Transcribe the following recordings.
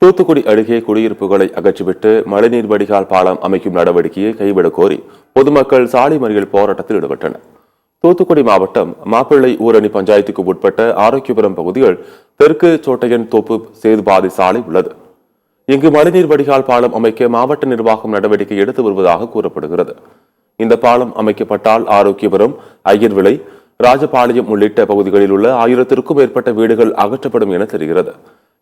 தூத்துக்குடி அருகே குடியிருப்புகளை அகற்றிவிட்டு மழைநீர் வடிகால் பாலம் அமைக்கும் நடவடிக்கையை கைவிடக் கோரி பொதுமக்கள் சாலை மறியல் போராட்டத்தில் ஈடுபட்டனர். தூத்துக்குடி மாவட்டம் மாப்பிள்ளை ஊரணி பஞ்சாயத்துக்கு உட்பட்ட ஆரோக்கியபுரம் பகுதியில் தெற்கு சோட்டையன் தோப்பு சேதுபாதை சாலை உள்ளது. இங்கு மழைநீர் வடிகால் பாலம் அமைக்க மாவட்ட நிர்வாகம் நடவடிக்கை எடுத்து வருவதாக கூறப்படுகிறது. இந்த பாலம் அமைக்கப்பட்டால் ஆரோக்கியபுரம், ஐயர்விளை, ராஜபாளையம் உள்ளிட்ட பகுதிகளில் உள்ள 1000க்கும் மேற்பட்ட வீடுகள் அகற்றப்படும் என தெரிகிறது.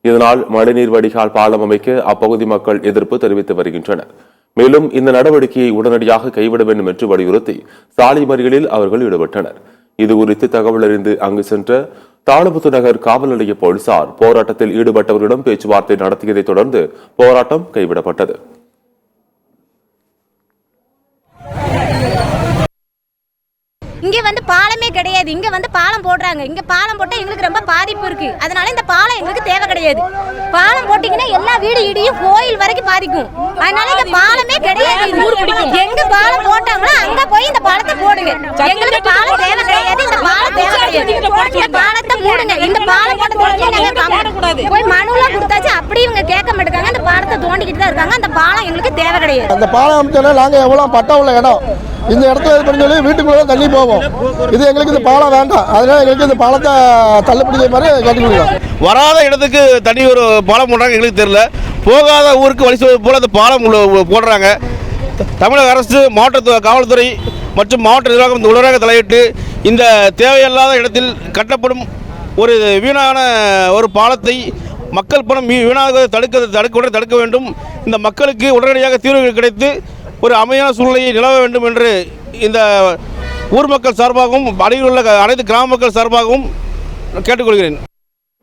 இதனால் மழைநீர் வடிகால் பாலம் அமைக்க அப்பகுதி மக்கள் எதிர்ப்பு தெரிவித்து வருகின்றனர். மேலும் இந்த நடவடிக்கையை உடனடியாக கைவிட வேண்டும் என்று வலியுறுத்தி சாலை மறியலில் அவர்கள் ஈடுபட்டனர். இதுகுறித்து தகவல் அறிந்து அங்கு சென்ற தாளமுத்து நகர் காவல் நிலைய போலீசார் போராட்டத்தில் ஈடுபட்டவர்களிடம் பேச்சுவார்த்தை நடத்தியதை தொடர்ந்து போராட்டம் கைவிடப்பட்டது. இங்க வந்து பாலமே கிடையாது. இங்க வந்து பாலம் போடுறாங்க. இங்க பாலம் போட்டா எங்களுக்கு ரொம்ப பாதிப்பு இருக்கு. அதனால இந்த பாலம் எங்களுக்கு தேவை கிடையாது. பாலம் போட்டீங்கன்னா எல்லா வீடு இடியும் கோயில் வரைக்கும் பாதிக்கும். அதனால இந்த பாலமே கிடையாது. எங்க பாலம் போட்டாங்களோ அங்க போய் இந்த பாலத்தை போடுங்க. எங்களுக்கு பாலம் தேவை கிடையாது. இந்த பாலம் தேவை கிடையாது. இந்த பாலத்தை மூடுங்க. இந்த பாலம் போட்டு போய் மனுலாம் கொடுத்தாச்சு. அப்படி இவங்க கேட்க மாட்டாங்க. அந்த பாலத்தை தோண்டிக்கிட்டு தான் இருக்காங்க. அந்த பாலம் எங்களுக்கு தேவை கிடையாது. அந்த பாலம் அமைச்சோன்னா நாங்க எவ்வளவு பட்டா உள்ள இடம் இந்த இடத்துல இது பண்ணி சொல்லி வீட்டுக்குள்ள தண்ணி போவோம். இது எங்களுக்கு இந்த பாலம் வேண்டாம். அதனால எங்களுக்கு இந்த பாலத்தை தள்ளுபடி மாதிரி கேட்டுக்கொள்கிறோம். வராத இடத்துக்கு தண்ணி ஒரு பாலம் போடுறாங்க எங்களுக்கு தெரியல. போகாத ஊருக்கு வழி சொல்வது போல அந்த பாலம் போடுறாங்க. தமிழக அரசு, மாவட்ட காவல்துறை மற்றும் மாவட்ட நிர்வாகம் உடனடியாக தலையிட்டு இந்த தேவையில்லாத இடத்தில் கட்டப்படும் ஒரு வீணான ஒரு பாலத்தை மக்கள் பணம் வீணாக தடுக்க வேண்டும். இந்த மக்களுக்கு உடனடியாக தீர்வுகள் கிடைத்து ஒரு அமைதியான சூழ்நிலையை நிலவ வேண்டும் என்று இந்த ஊர் மக்கள் சார்பாகவும் அருகில் உள்ள அனைத்து கிராம மக்கள் சார்பாகவும் கேட்டுக்கொள்கிறேன்.